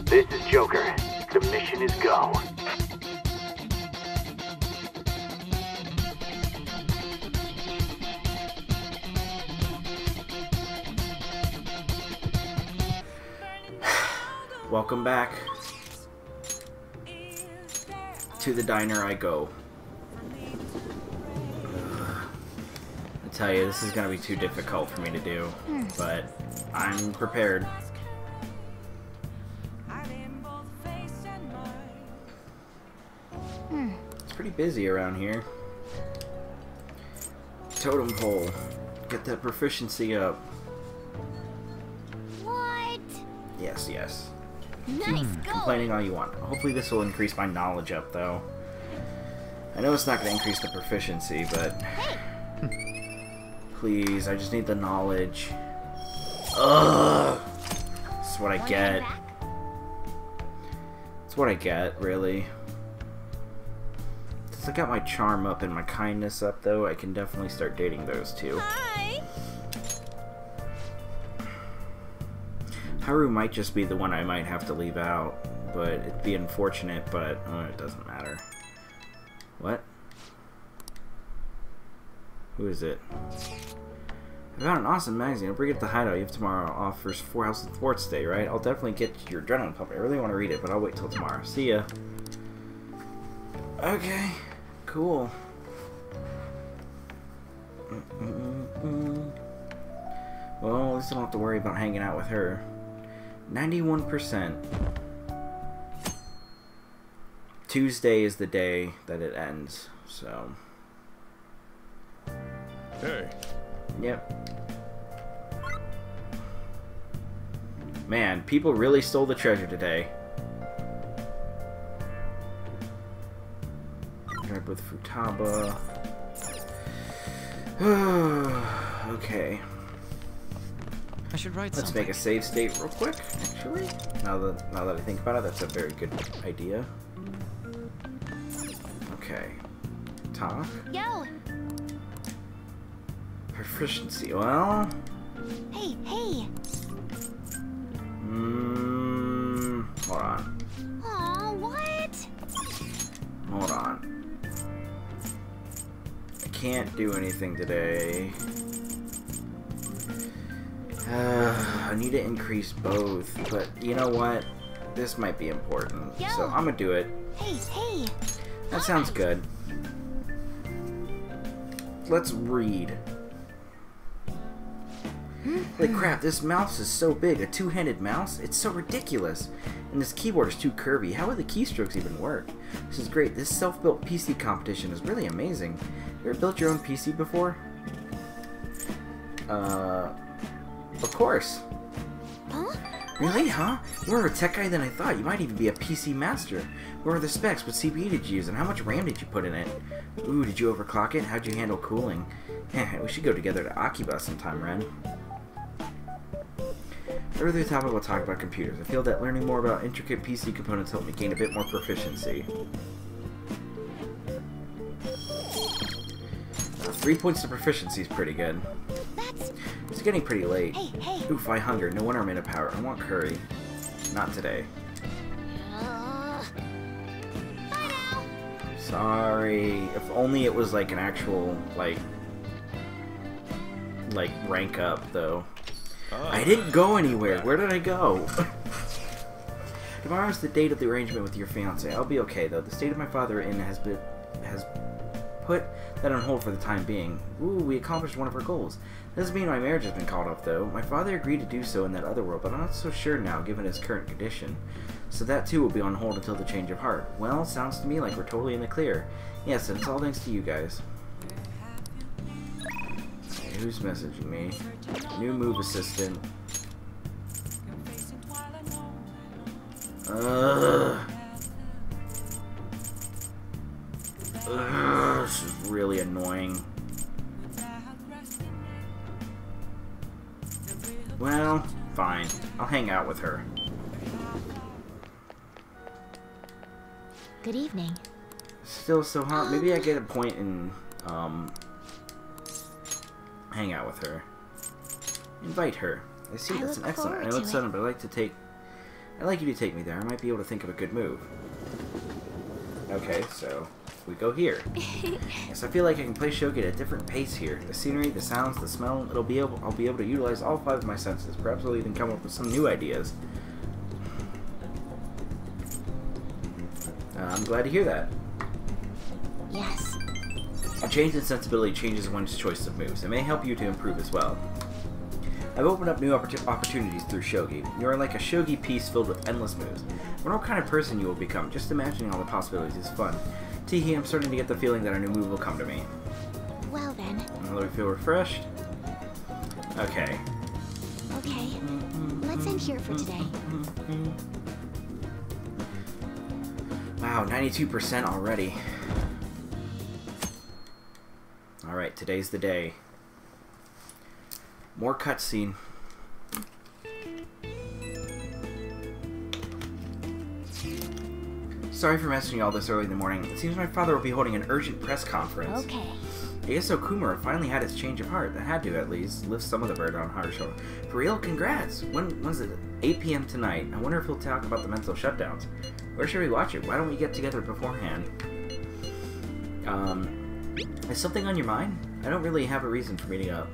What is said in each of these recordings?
This is Joker. The mission is go. Welcome back. To the diner I go. I tell you, this is gonna be too difficult for me to do, but I'm prepared. It's pretty busy around here. Totem pole. Get that proficiency up. What? Yes, yes. Nice Complaining all you want. Hopefully this will increase my knowledge up, though. I know it's not going to increase the proficiency, but... Please, I just need the knowledge. Ugh! That's what I get. That's what I get, really. Since I got my charm up and my kindness up, though, I can definitely start dating those two. Hi. Haru might just be the one I might have to leave out, but it'd be unfortunate, but it doesn't matter. What? Who is it? I found an awesome magazine. I'll bring it to the hideout. You have tomorrow off for 4 House of Sports Day, right? I'll definitely get your adrenaline pumping. I really want to read it, but I'll wait till tomorrow. See ya. Okay. Cool. Well, at least I don't have to worry about hanging out with her. 91%. Tuesday is the day that it ends, so... Hey. Yep. Man, people really stole the treasure today. Drive with Futaba. Okay. I should write Let's something. make a save state real quick, actually. Now that I think about it, that's a very good idea. Okay. Talk. Yo. Proficiency. Well. Hey, hey. Hold on. Aw, what? Hold on. I can't do anything today. I need to increase both, but you know what? This might be important, so I'm gonna do it. Hey, hey. That sounds good. Let's read. Holy crap, this mouse is so big. A two-handed mouse? It's so ridiculous. And this keyboard is too curvy. How would the keystrokes even work? This is great. This self-built PC competition is really amazing. You ever built your own PC before? Of course. Huh? Really, huh? You're more of a tech guy than I thought. You might even be a PC master. What were the specs? What CPU did you use? And how much RAM did you put in it? Ooh, did you overclock it? How'd you handle cooling? We should go together to Akiba sometime, Ren. Further topic, we'll talk about computers. I feel that learning more about intricate PC components helped me gain a bit more proficiency. 3 points to proficiency is pretty good. It's getting pretty late. Hey, hey. Oof, I hunger. No wonder I'm in a power. I want curry. Not today. Bye now. Sorry. If only it was like an actual, like rank up, though. I didn't go anywhere. Where did I go? Tomorrow's the date of the arrangement with your fiance. I'll be okay, though. The state of my father has put that on hold for the time being. Ooh, we accomplished one of our goals. Doesn't mean my marriage has been called off, though. My father agreed to do so in that other world, but I'm not so sure now, given his current condition. So that, too, will be on hold until the change of heart. Well, sounds to me like we're totally in the clear. Yes, and it's all thanks to you guys. Hey, who's messaging me? New move assistant. This is really annoying. Well, fine. I'll hang out with her. Good evening. Still so hot. Maybe I get a point in, hang out with her. Invite her. I see, I that's an look excellent. forward I look to sudden, but I'd like you to take me there. I might be able to think of a good move. Okay, so we go here. Yes, I feel like I can play shogi at a different pace here. The scenery, the sounds, the smell. I'll be able to utilize all 5 of my senses. Perhaps I'll even come up with some new ideas. I'm glad to hear that. Yes. A change in sensibility changes one's choice of moves. It may help you to improve as well. I've opened up new opportunities through shogi. You are like a shogi piece filled with endless moves. I wonder what kind of person you will become. Just imagining all the possibilities is fun. Teehee, I'm starting to get the feeling that a new move will come to me. Well then. Now that we feel refreshed. Okay. Okay. Let's end here for today. Wow, 92% already. Alright, today's the day. More cutscene. Sorry for messaging you all this early in the morning. It seems my father will be holding an urgent press conference. Okay. I guess Okumura finally had its change of heart. That had to, at least, lift some of the burden on Haru's shoulder. For real? Congrats! When's it? 8 p.m. tonight. I wonder if he'll talk about the mental shutdowns. Where should we watch it? Why don't we get together beforehand? Is something on your mind? I don't really have a reason for meeting up.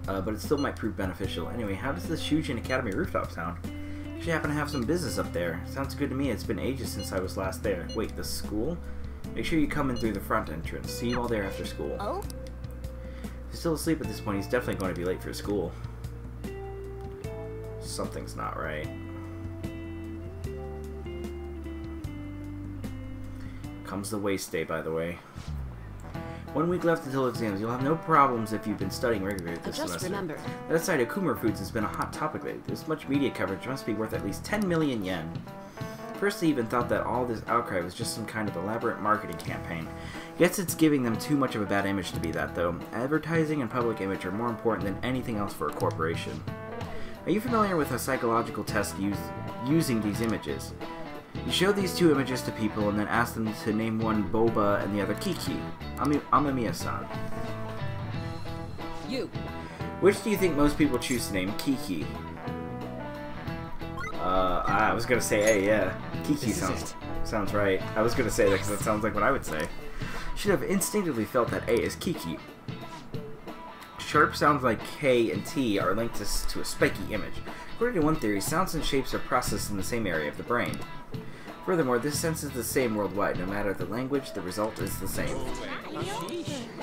But it still might prove beneficial. Anyway, how does the Shujin Academy rooftop sound? Actually happen to have some business up there. Sounds good to me. It's been ages since I was last there. Wait, the school? Make sure you come in through the front entrance. See you all there after school. Oh? If he's still asleep at this point, he's definitely going to be late for school. Something's not right. Comes the waste day, by the way. 1 week left until exams. You'll have no problems if you've been studying regularly this semester. Just remember. That aside, Okumura Foods has been a hot topic lately. This much media coverage must be worth at least 10 million yen. First, I even thought that all this outcry was just some kind of elaborate marketing campaign. Guess it's giving them too much of a bad image to be that, though. Advertising and public image are more important than anything else for a corporation. Are you familiar with a psychological test using these images? You show these 2 images to people and then ask them to name one Boba and the other Kiki. Amamiya-san. You. Which do you think most people choose to name Kiki? I was gonna say A, yeah. Kiki sounds right. I was gonna say that because that sounds like what I would say. Should have instinctively felt that A is Kiki. Sharp sounds like K and T are linked to a spiky image. According to one theory, sounds and shapes are processed in the same area of the brain. Furthermore, this sense is the same worldwide. No matter the language, the result is the same.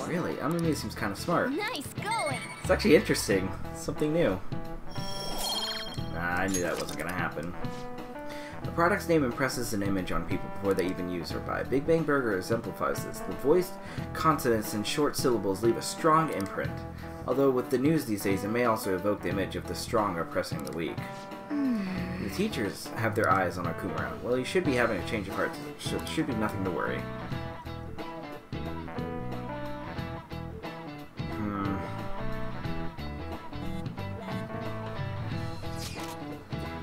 Really? Amamiya seems kind of smart. Nice going. It's actually interesting. Something new. I knew that wasn't going to happen. The product's name impresses an image on people before they even use or buy. Big Bang Burger exemplifies this. The voiced consonants and short syllables leave a strong imprint. Although with the news these days, it may also evoke the image of the strong oppressing the weak. The teachers have their eyes on Okumura. Well, he should be having a change of heart. Should be nothing to worry.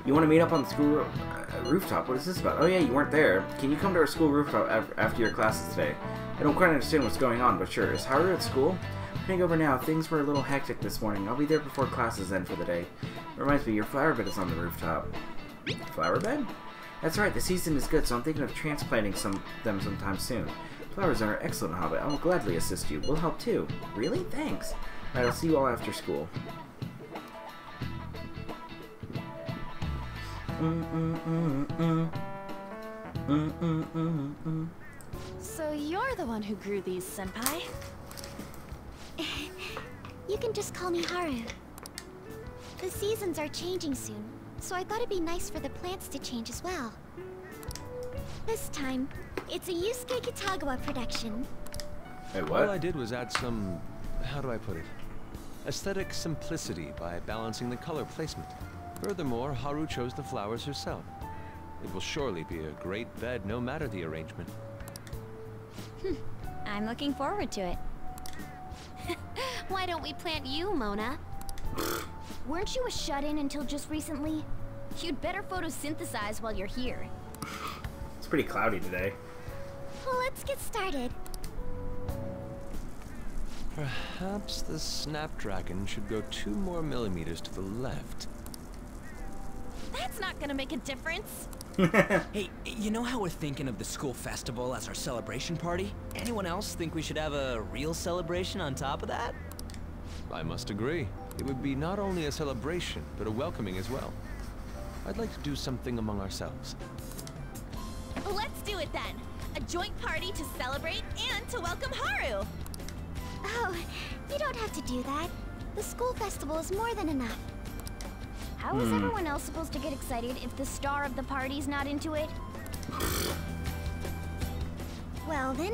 You want to meet up on the school rooftop? What is this about? Oh yeah, you weren't there. Can you come to our school rooftop after your classes today? I don't quite understand what's going on, but sure. Is Haru at school? Heading over now. Things were a little hectic this morning. I'll be there before classes end for the day. Reminds me, your flower bed is on the rooftop. Flower bed? That's right, the season is good, so I'm thinking of transplanting them sometime soon. Flowers are an excellent hobby. I will gladly assist you. We'll help too. Really? Thanks. Alright, I'll see you all after school. So you're the one who grew these, senpai? You can just call me Haru. The seasons are changing soon, so I thought it'd be nice for the plants to change as well. This time, it's a Yusuke Kitagawa production. Wait, what? All I did was add some, how do I put it, aesthetic simplicity by balancing the color placement. Furthermore, Haru chose the flowers herself. It will surely be a great bed no matter the arrangement. I'm looking forward to it. Why don't we plant you, Mona? Weren't you a shut-in until just recently? You'd better photosynthesize while you're here. It's pretty cloudy today. Well, let's get started. Perhaps the Snapdragon should go 2 more millimeters to the left. That's not gonna make a difference. Hey, you know how we're thinking of the school festival as our celebration party? Anyone else think we should have a real celebration on top of that? I must agree. It would be not only a celebration, but a welcoming as well. I'd like to do something among ourselves. Let's do it then. A joint party to celebrate and to welcome Haru. Oh, you don't have to do that. The school festival is more than enough. How is everyone else supposed to get excited if the star of the party's not into it? Well then,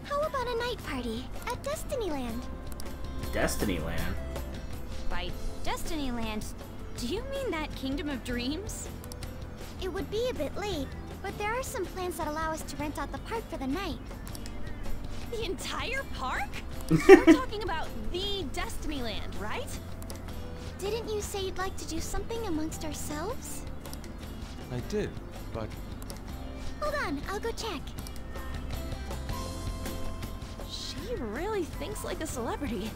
how about a night party at Destinyland? Destinyland? By Destinyland, do you mean that Kingdom of Dreams? It would be a bit late, but there are some plans that allow us to rent out the park for the night. The entire park? We're talking about the Destinyland, right? Didn't you say you'd like to do something amongst ourselves? I did, but Hold on, I'll go check. She really thinks like a celebrity.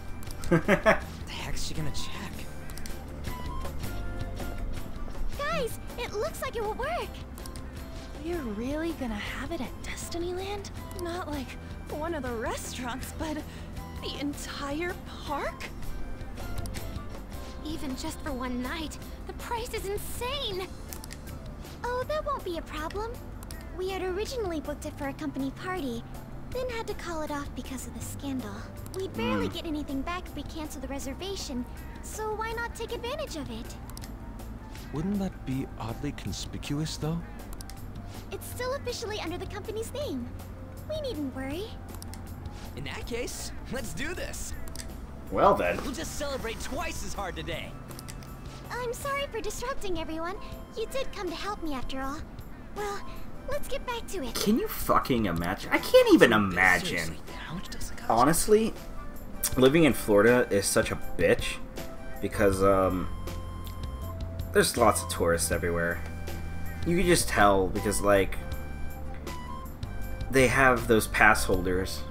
The heck's she gonna check? Guys, it looks like it will work. You're really gonna have it at Destinyland? Not like one of the restaurants, but the entire park? Even just for one night, the price is insane. Oh, that won't be a problem. We had originally booked it for a company party, then had to call it off because of the scandal. We'd barely get anything back if we cancel the reservation, so why not take advantage of it? wouldn't that be oddly conspicuous, though? It's still officially under the company's name. We needn't worry. In that case, let's do this. Well then. We'll just celebrate twice as hard today. I'm sorry for disrupting everyone. You did come to help me after all. Well, let's get back to it. Can you fucking imagine? I can't even imagine. Seriously, how much does it cost? Honestly, living in Florida is such a bitch because there's lots of tourists everywhere. You can just tell because like they have those pass holders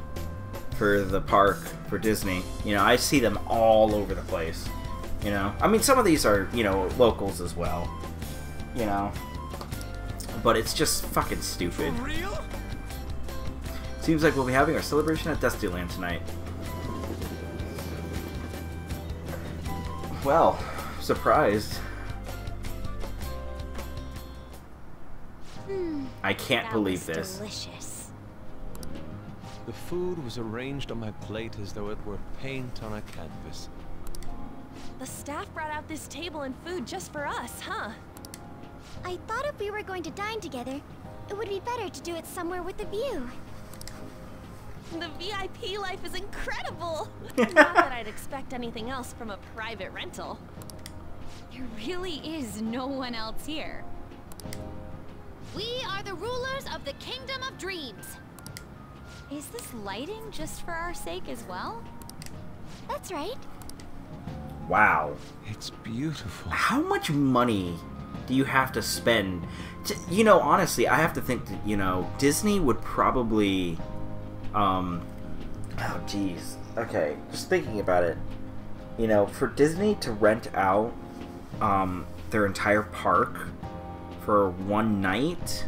for the park for Disney. You know, I see them all over the place. You know, I mean some of these are, you know, locals as well. You know, but it's just fucking stupid. For real? Seems like we'll be having our celebration at Destinyland tonight. Well, surprised. I can't believe this. Delicious. The food was arranged on my plate as though it were paint on a canvas. The staff brought out this table and food just for us, huh? I thought if we were going to dine together, it would be better to do it somewhere with a view. The VIP life is incredible! Not that I'd expect anything else from a private rental. There really is no one else here. We are the rulers of the Kingdom of Dreams. Is this lighting just for our sake as well? That's right. Wow. It's beautiful. How much money do you have to spend? You know, honestly, I have to think that, you know, Disney would probably... oh, jeez. Okay, just thinking about it. You know, for Disney to rent out their entire park for one night...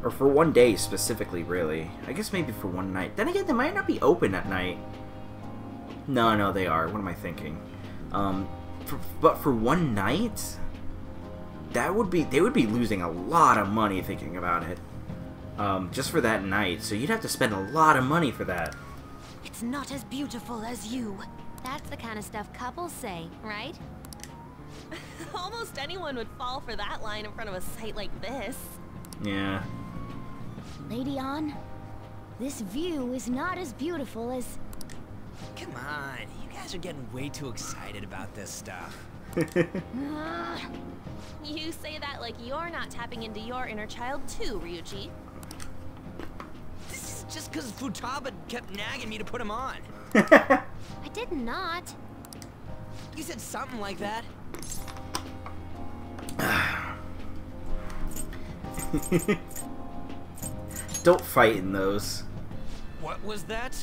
Or for one day specifically, really. I guess maybe for one night. Then again, they might not be open at night. No, they are. What am I thinking? But for one night, they would be losing a lot of money thinking about it. Just for that night. So you'd have to spend a lot of money for that. It's not as beautiful as you. That's the kind of stuff couples say, right? Almost anyone would fall for that line in front of a site like this. Yeah. Lady An, this view is not as beautiful as... Come on, you guys are getting way too excited about this stuff. You say that like you're not tapping into your inner child too, Ryuji. This is just because Futaba kept nagging me to put him on. I did not. You said something like that. Don't fight in those. What was that?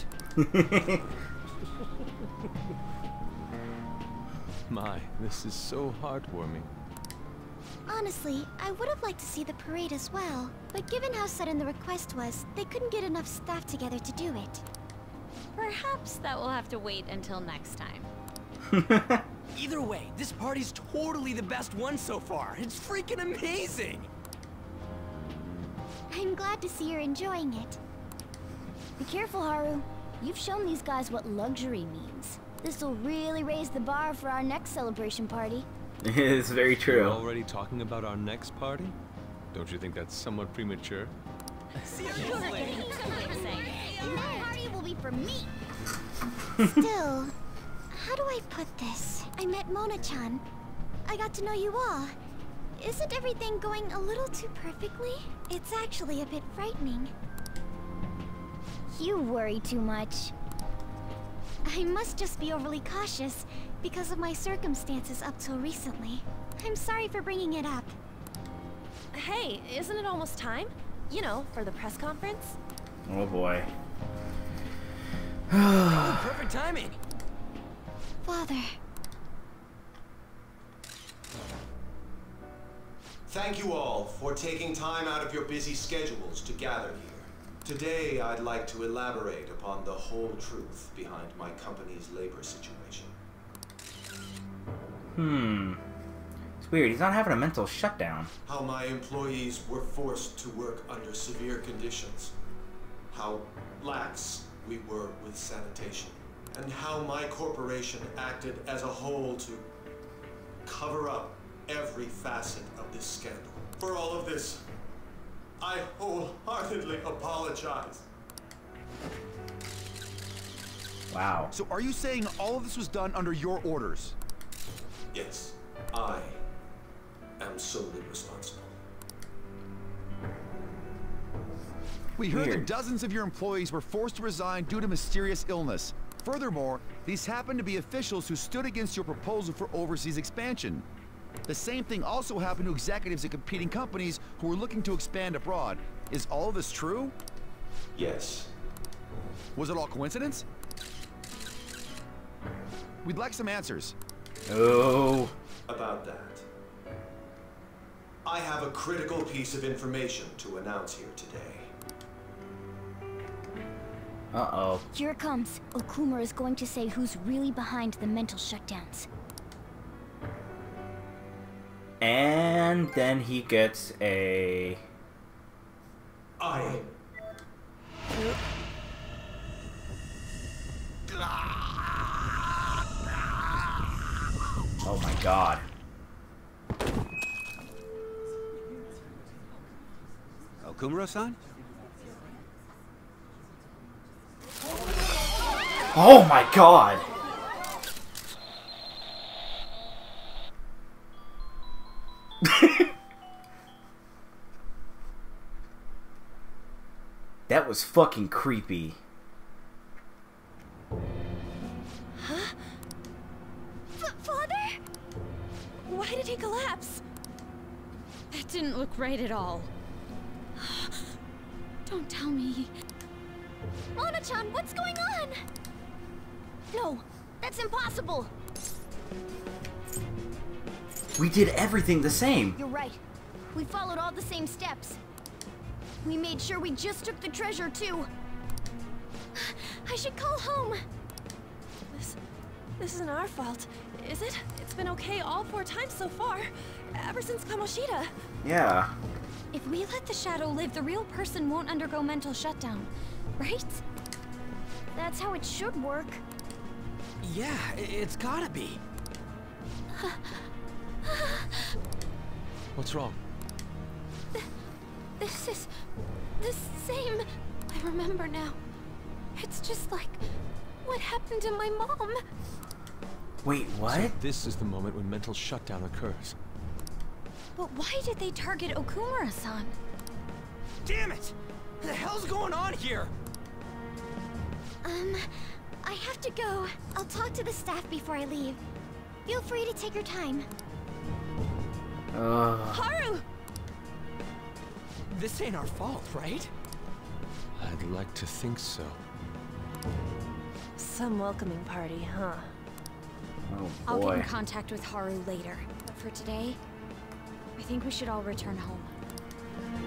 My, this is so heartwarming. Honestly, I would have liked to see the parade as well, but given how sudden the request was, they couldn't get enough staff together to do it. Perhaps that will have to wait until next time. Either way, this party's totally the best one so far. It's freaking amazing! I'm glad to see you're enjoying it. Be careful, Haru. You've shown these guys what luxury means. This'll really raise the bar for our next celebration party. It's very We're true. already talking about our next party? Don't you think that's somewhat premature? Seriously? And that party will be for me! Still, how do I put this? I met Mona-chan. I got to know you all. Isn't everything going a little too perfectly? It's actually a bit frightening. You worry too much. I must just be overly cautious because of my circumstances up till recently. I'm sorry for bringing it up. Hey, isn't it almost time? You know, for the press conference? Oh boy. Oh, perfect timing! Father. Thank you all for taking time out of your busy schedules to gather here. Today, I'd like to elaborate upon the whole truth behind my company's labor situation. It's weird. He's not having a mental shutdown. How my employees were forced to work under severe conditions. How lax we were with sanitation. And how my corporation acted as a whole to cover up every facet of this scandal. For all of this, I wholeheartedly apologize. Wow. So are you saying all of this was done under your orders? Yes, I am solely responsible. We heard Weird. that dozens of your employees were forced to resign due to mysterious illness. Furthermore, these happened to be officials who stood against your proposal for overseas expansion. The same thing also happened to executives at competing companies who were looking to expand abroad. Is all of this true? Yes. Was it all coincidence? We'd like some answers. Oh. About that. I have a critical piece of information to announce here today. Uh-oh. Here it comes. Okumura is going to say who's really behind the mental shutdowns. And then he gets a... I... Oh my god. Okumura-san? Oh my god! That was fucking creepy. Huh? Father? Why did he collapse? That didn't look right at all. Don't tell me. Mona-chan, what's going on? No, that's impossible. We did everything the same. You're right. We followed all the same steps. We made sure we just took the treasure, too. I should call home. This isn't our fault, is it? It's been okay all 4 times so far, ever since Kamoshida. Yeah. If we let the shadow live, the real person won't undergo mental shutdown, right? That's how it should work. Yeah, it's gotta be. What's wrong? This is the same. I remember now. It's just like what happened to my mom. Wait, what? So this is the moment when mental shutdown occurs. But why did they target Okumura-san? Damn it! What the hell's going on here? I have to go. I'll talk to the staff before I leave. Feel free to take your time. Haru! This ain't our fault, right? I'd like to think so. Some welcoming party, huh? Oh I'll get in boy. contact with Haru later. But for today, I think we should all return home.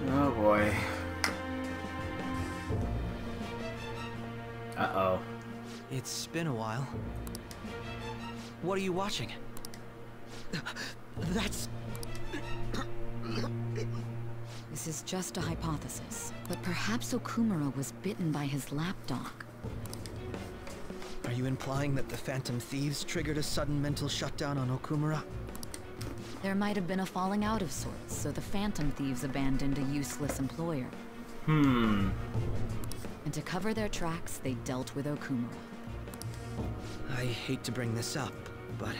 Oh boy. Uh-oh. It's been a while. What are you watching? That's... This is just a hypothesis, but perhaps Okumura was bitten by his lapdog. Are you implying that the Phantom Thieves triggered a sudden mental shutdown on Okumura? There might have been a falling out of sorts, so the Phantom Thieves abandoned a useless employer. Hmm. And to cover their tracks, they dealt with Okumura. I hate to bring this up, but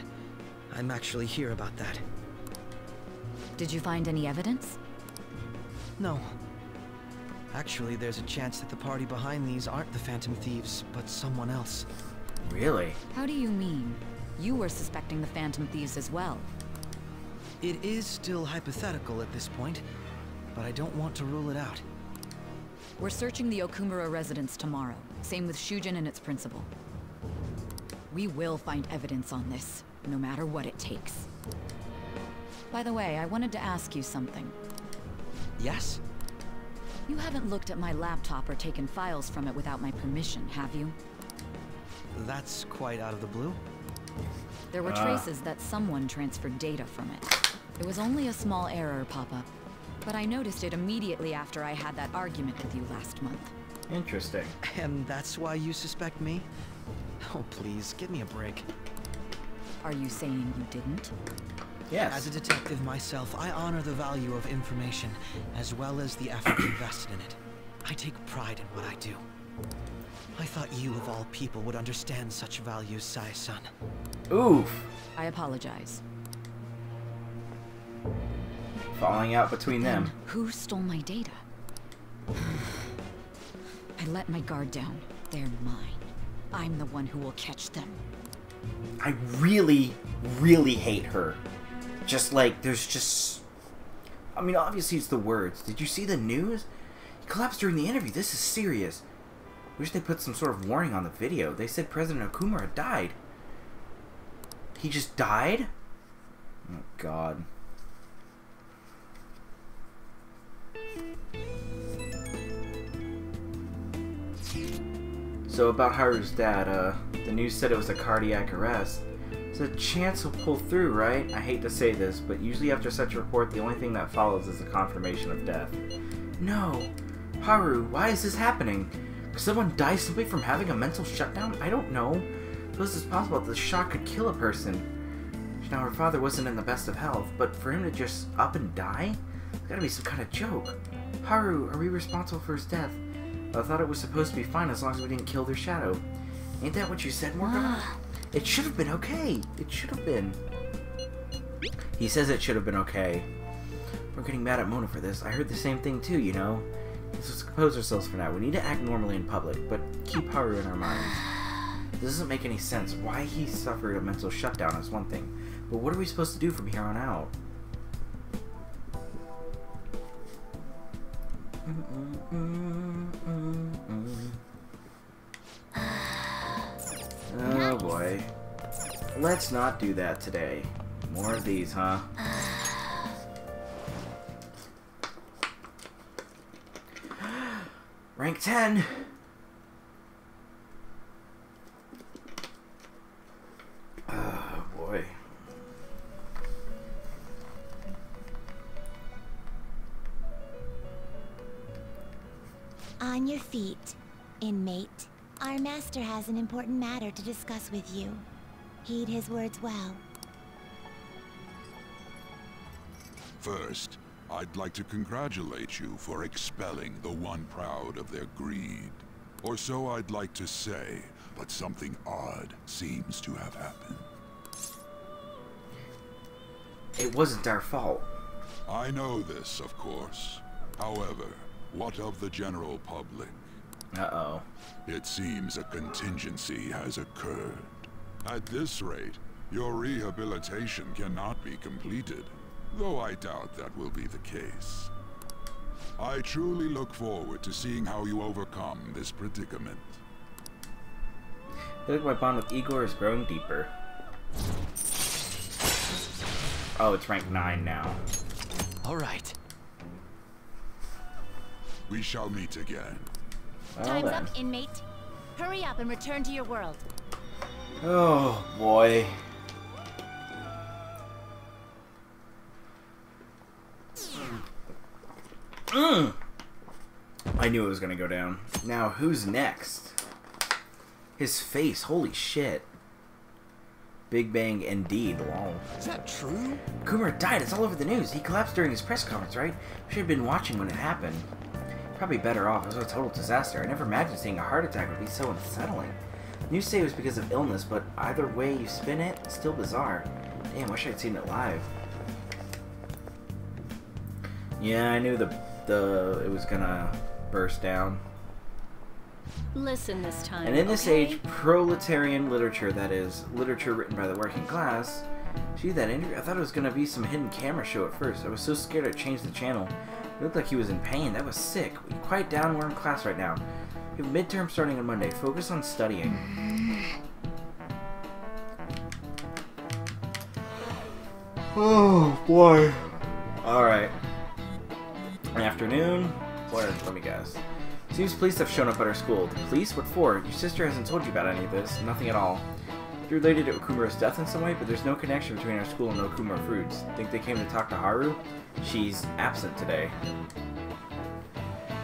I'm actually here about that. Did you find any evidence? No. Actually, there's a chance that the party behind these aren't the Phantom Thieves, but someone else. Really? How do you mean? You were suspecting the Phantom Thieves as well. It is still hypothetical at this point, but I don't want to rule it out. We're searching the Okumura residence tomorrow. Same with Shujin and its principal. We will find evidence on this, no matter what it takes. By the way, I wanted to ask you something. Yes? You haven't looked at my laptop or taken files from it without my permission, have you? That's quite out of the blue. There were traces that someone transferred data from it. It was only a small error pop-up, but I noticed it immediately after I had that argument with you last month. Interesting. And that's why you suspect me? Oh, please, give me a break. Are you saying you didn't? Yes. As a detective myself, I honor the value of information, as well as the effort invested in it. I take pride in what I do. I thought you, of all people, would understand such values, Sai-san. Oof. I apologize. Falling out between them. Who stole my data? I let my guard down. They're mine. I'm the one who will catch them. I really, really hate her. Just like, there's just... I mean, obviously it's the words. Did you see the news? He collapsed during the interview. This is serious. Wish they put some sort of warning on the video. They said President Okumura died. He just died? Oh, God. So about Haru's dad, the news said it was a cardiac arrest. There's a chance he'll pull through, right? I hate to say this, but usually after such a report, the only thing that follows is a confirmation of death. No! Haru, why is this happening? Could someone die simply from having a mental shutdown? I don't know. Suppose it's possible that the shock could kill a person. Now, her father wasn't in the best of health, but for him to just up and die? It's gotta be some kind of joke. Haru, are we responsible for his death? I thought it was supposed to be fine as long as we didn't kill their shadow. Ain't that what you said, Morgana? It should have been okay. It should have been. He says it should have been okay. We're getting mad at Mona for this. I heard the same thing too, you know. Let's compose ourselves for now. We need to act normally in public, but keep Haru in our minds. This doesn't make any sense. Why he suffered a mental shutdown is one thing, but what are we supposed to do from here on out? Oh boy. Let's not do that today. More of these, huh? Rank 10! Oh boy. On your feet, inmate. Our master has an important matter to discuss with you. Heed his words well. First, I'd like to congratulate you for expelling the one proud of their greed. Or so I'd like to say, but something odd seems to have happened. It wasn't our fault. I know this, of course. However, what of the general public? Uh-oh. It seems a contingency has occurred. At this rate, your rehabilitation cannot be completed, though I doubt that will be the case. I truly look forward to seeing how you overcome this predicament. I feel like my bond with Igor is growing deeper. Oh, it's rank 9 now. All right. We shall meet again. Well, Time's then. up, inmate. Hurry up and return to your world. Oh, boy. I knew it was gonna go down. Now, who's next? His face, holy shit. Big Bang indeed, lol. Is that true? Okumura died, it's all over the news. He collapsed during his press conference, right? Should have been watching when it happened. Probably better off, it was a total disaster. I never imagined seeing a heart attack would be so unsettling. News say it was because of illness, but either way you spin it, it's still bizarre. Damn, wish I'd seen it live. Yeah, I knew it was gonna burst down. Listen this time. And in this okay? age, proletarian literature, that is, literature written by the working class. Gee, that interview, I thought it was gonna be some hidden camera show at first. I was so scared I changed the channel. It looked like he was in pain. That was sick. Will you quiet down? We're in class right now. We have midterm starting on Monday. Focus on studying. Oh, boy. Alright. Afternoon. Let me guess. Seems police have shown up at our school. The police? What for? Your sister hasn't told you about any of this. Nothing at all. You're related to Okumura's death in some way, but there's no connection between our school and Okumura Fruits. Think they came to talk to Haru? She's absent today.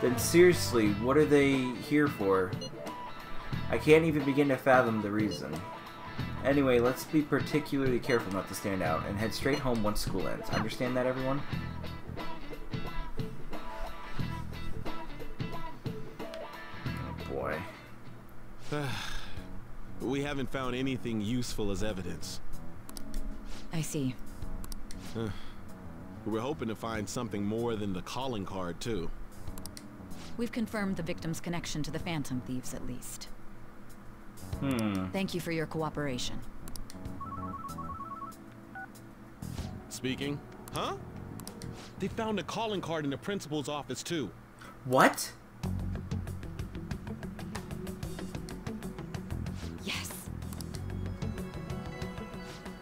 Then seriously, what are they here for? I can't even begin to fathom the reason. Anyway, let's be particularly careful not to stand out, and head straight home once school ends. Understand that, everyone? Oh boy. We haven't found anything useful as evidence. I see. We're hoping to find something more than the calling card, too. We've confirmed the victim's connection to the Phantom Thieves, at least. Thank you for your cooperation. Speaking? Huh? They found a calling card in the principal's office, too. What? Yes.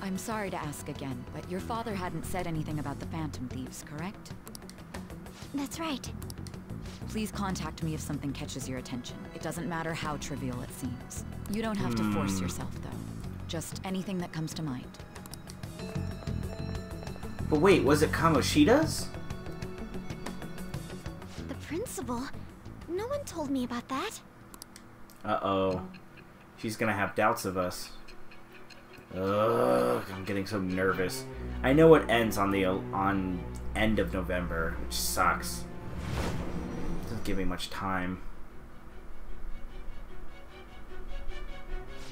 I'm sorry to ask again, but your father hadn't said anything about the Phantom Thieves, correct? That's right. Please contact me if something catches your attention. It doesn't matter how trivial it seems. You don't have to force yourself, though. Just anything that comes to mind. But wait, was it Kamoshida's? The principal? No one told me about that. Uh-oh. She's gonna have doubts of us. Ugh, I'm getting so nervous. I know it ends on the end of November, which sucks. Doesn't give me much time.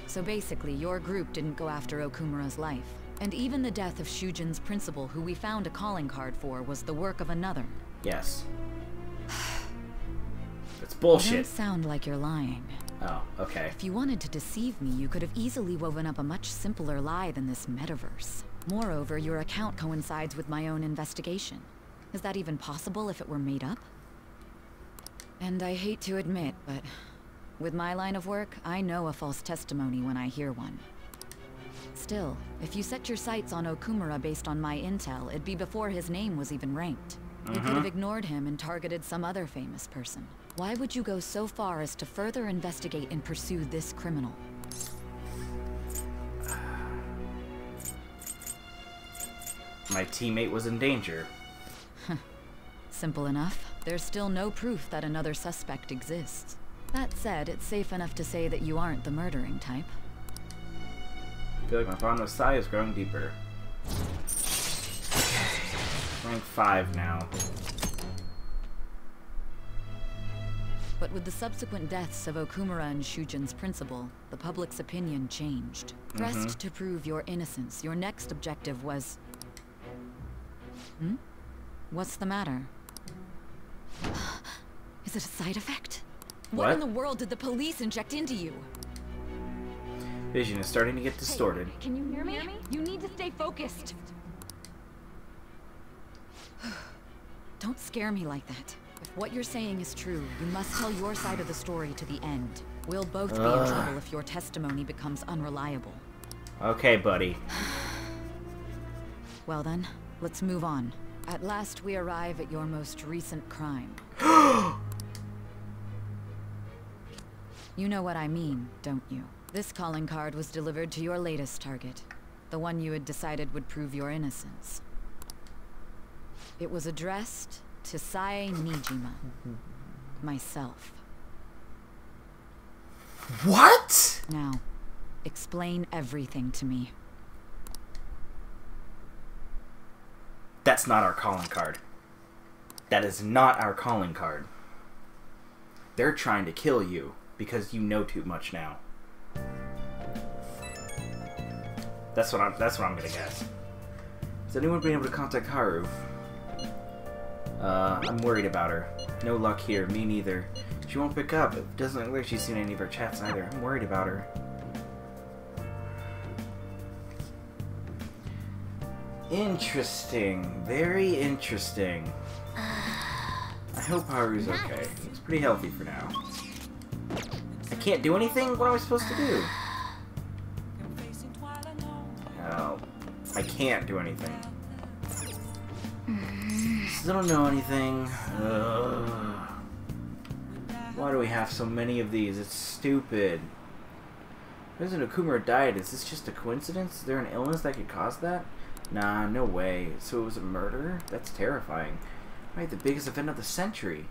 So basically, your group didn't go after Okumura's life. And even the death of Shujin's principal, who we found a calling card for, was the work of another. Yes. It's You bullshit. don't sound like you're lying. Oh, okay. If you wanted to deceive me, you could have easily woven up a much simpler lie than this metaverse. Moreover, your account coincides with my own investigation. Is that even possible if it were made up? And I hate to admit, but with my line of work, I know a false testimony when I hear one. Still, if you set your sights on Okumura based on my intel, it'd be before his name was even ranked. You could have ignored him and targeted some other famous person. Why would you go so far as to further investigate and pursue this criminal? My teammate was in danger. Simple enough. There's still no proof that another suspect exists. That said, it's safe enough to say that you aren't the murdering type. I feel like my bond with Sai is growing deeper. Rank 5 now. But with the subsequent deaths of Okumura and Shujin's principal, the public's opinion changed. Pressed to prove your innocence, your next objective was... What's the matter? Is it a side effect? What in the world did the police inject into you? Vision is starting to get distorted. Hey, can you hear me? You need to stay focused. Don't scare me like that. If what you're saying is true, you must tell your side of the story to the end. We'll both be in trouble if your testimony becomes unreliable. Okay, buddy. Well then, let's move on. At last we arrive at your most recent crime. You know what I mean, don't you? This calling card was delivered to your latest target. The one you had decided would prove your innocence. It was addressed to Sae Nijima. Myself. What? Now, explain everything to me. That's not our calling card. That is not our calling card. They're trying to kill you because you know too much now. That's what I'm gonna guess. Has anyone been able to contact Haru? I'm worried about her. No luck here. Me neither. She won't pick up. It doesn't look like she's seen any of our chats either. I'm worried about her. Interesting. Very interesting. I hope Haru's okay. He's pretty healthy for now. I can't do anything? What am I supposed to do? Oh, I can't do anything. Still don't know anything. Why do we have so many of these? It's stupid. President Okumura died. Is this just a coincidence? Is there an illness that could cause that? Nah, no way. So it was a murder? That's terrifying. Right, the biggest event of the century.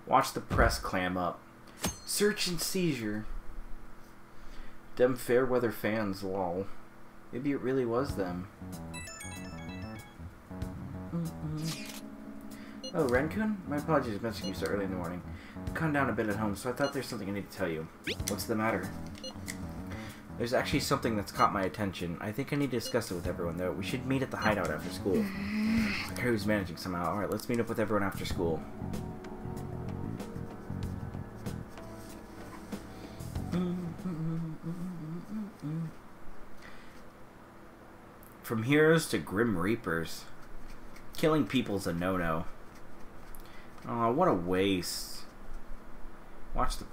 Watch the press clam up. Search and seizure. Them fair weather fans, lol. Maybe it really was them. Oh, Renkun? My apologies for messaging you so early in the morning. I've calmed down a bit at home, so I thought there's something I need to tell you. What's the matter? There's actually something that's caught my attention. I think I need to discuss it with everyone, though. We should meet at the hideout after school. Haru's managing somehow. Alright, let's meet up with everyone after school. From heroes to grim reapers. Killing people's a no-no. Aw, what a waste. Watch the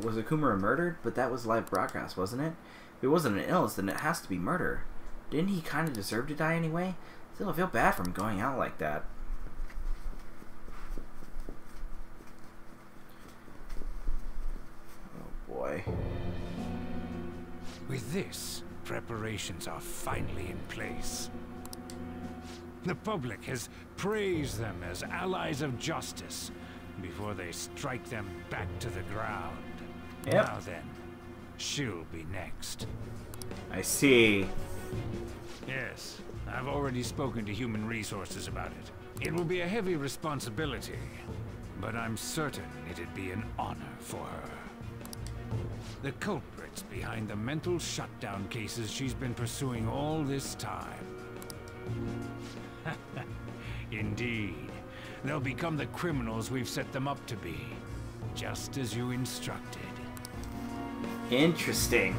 was Okumura murdered? But that was live broadcast, wasn't it? If it wasn't an illness, then it has to be murder. Didn't he kind of deserve to die anyway? Still, I feel bad for him going out like that. Oh boy. With this, preparations are finally in place. The public has praised them as allies of justice before they strike them back to the ground. Yep. Now then, she'll be next. I see. Yes, I've already spoken to Human Resources about it. It will be a heavy responsibility, but I'm certain it'd be an honor for her. The culprits behind the mental shutdown cases she's been pursuing all this time. Indeed. They'll become the criminals we've set them up to be, just as you instructed. Interesting.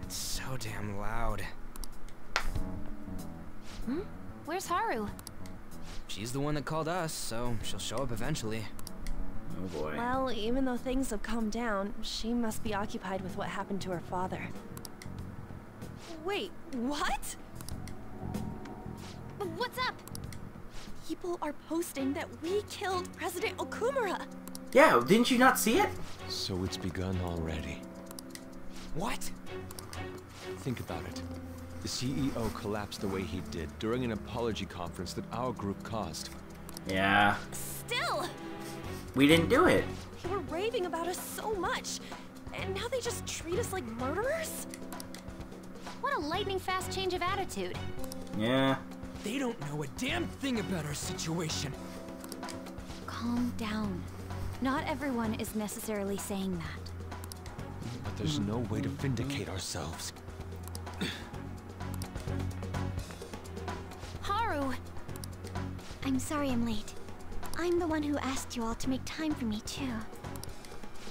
It's so damn loud. Where's Haru? She's the one that called us, so she'll show up eventually. Oh boy. Well, even though things have calmed down, she must be occupied with what happened to her father. Wait, what? What's up? People are posting that we killed President Okumura. Yeah, didn't you not see it? So it's begun already. What? Think about it. The CEO collapsed the way he did during an apology conference that our group caused. Yeah. Still! We didn't do it. They were raving about us so much, and now they just treat us like murderers? What a lightning-fast change of attitude. Yeah. They don't know a damn thing about our situation. Calm down. Not everyone is necessarily saying that. But there's no way to vindicate ourselves. Haru! I'm sorry I'm late. I'm the one who asked you all to make time for me, too.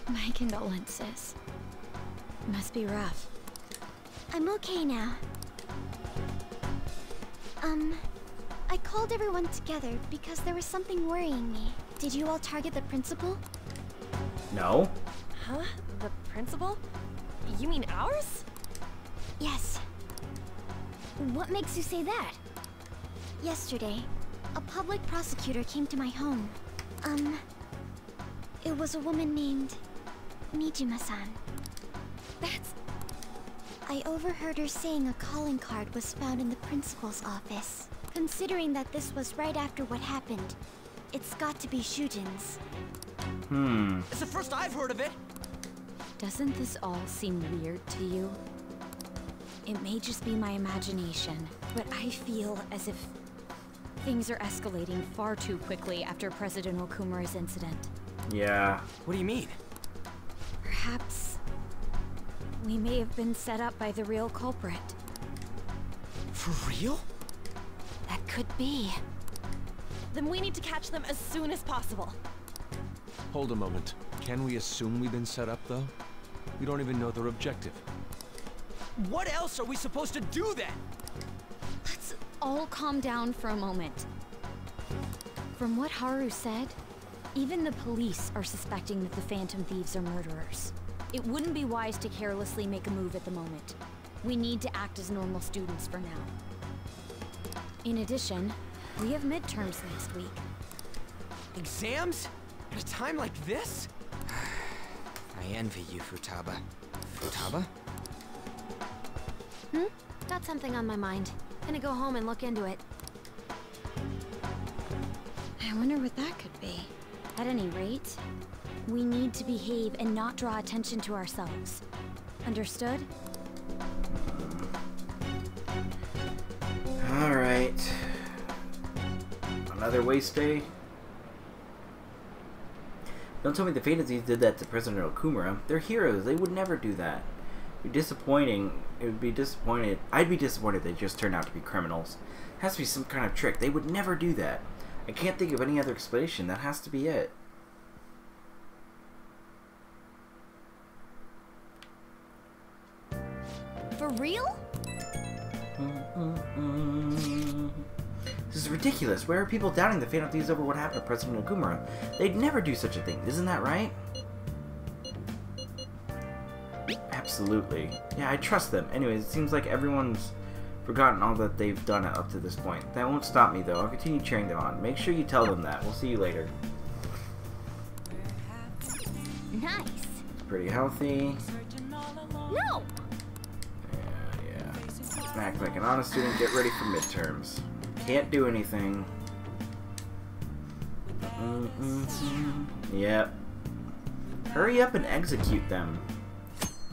My condolences. Must be rough. I'm okay now. I called everyone together because there was something worrying me. Did you all target the principal? No. Huh? The principal? You mean ours? Yes. What makes you say that? Yesterday, a public prosecutor came to my home. It was a woman named Nijima-san. I overheard her saying a calling card was found in the principal's office. Considering that this was right after what happened, it's got to be Shujin's. It's the first I've heard of it! Doesn't this all seem weird to you? It may just be my imagination, but I feel as if things are escalating far too quickly after President Okumura's incident. Yeah. What do you mean? Perhaps we may have been set up by the real culprit. For real? That could be. Then we need to catch them as soon as possible. Hold a moment. Can we assume we've been set up, though? We don't even know their objective. What else are we supposed to do then? Let's all calm down for a moment. From what Haru said, even the police are suspecting that the Phantom Thieves are murderers. It wouldn't be wise to carelessly make a move at the moment. We need to act as normal students for now. In addition, we have midterms next week. Exams? At a time like this? I envy you, Futaba. Futaba? Got something on my mind. Gonna go home and look into it. I wonder what that could be. At any rate, we need to behave and not draw attention to ourselves. Understood? Alright. Another waste day. Don't tell me the Phantom Thieves did that to President Okumura. They're heroes. They would never do that. It'd be disappointing. It would be disappointed. I'd be disappointed if they just turned out to be criminals. It has to be some kind of trick. They would never do that. I can't think of any other explanation. That has to be it. For real? This is ridiculous. Why are people doubting the Phantom Thieves over what happened to President Okumura? They'd never do such a thing. Isn't that right? Absolutely. Yeah, I trust them. Anyways, it seems like everyone's forgotten all that they've done up to this point. That won't stop me, though. I'll continue cheering them on. Make sure you tell them that. We'll see you later. Nice. It's pretty healthy. No! Yeah. Act like an honest student. Get ready for midterms. Can't do anything. Yep. Hurry up and execute them.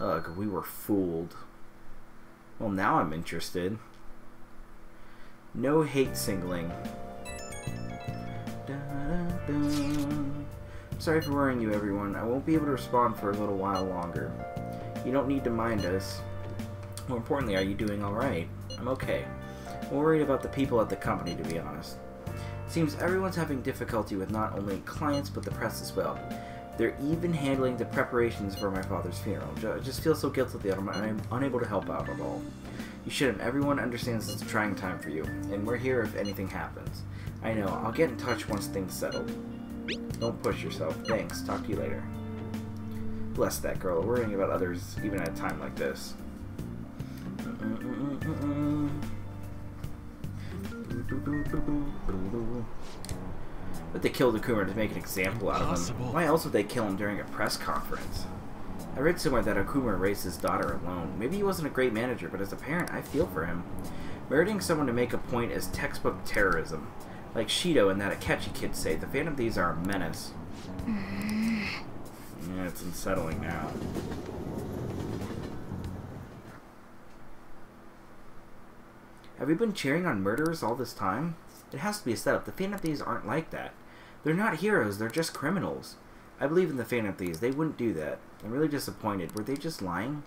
Ugh, we were fooled. Well, now I'm interested. No hate singling. Sorry for worrying you, everyone. I won't be able to respond for a little while longer. You don't need to mind us. More importantly, are you doing alright? I'm okay. I'm worried about the people at the company, to be honest. It seems everyone's having difficulty with not only clients, but the press as well. They're even handling the preparations for my father's funeral. I just feel so guilty that I'm unable to help out at all. You shouldn't. Everyone understands it's a trying time for you, and we're here if anything happens. I know. I'll get in touch once things settle. Don't push yourself. Thanks. Talk to you later. Bless that girl. Worrying about others even at a time like this. But they killed Okumura to make an example out of him. Why else would they kill him during a press conference? I read somewhere that Okumura raised his daughter alone. Maybe he wasn't a great manager, but as a parent, I feel for him. Murdering someone to make a point is textbook terrorism. Like Shido and that Akechi kid say, the Phantom Thieves are a menace. Yeah, it's unsettling now. Have we been cheering on murderers all this time? It has to be a setup. The Phantom Thieves aren't like that. They're not heroes, they're just criminals. I believe in the Phantom Thieves. They wouldn't do that. I'm really disappointed. Were they just lying?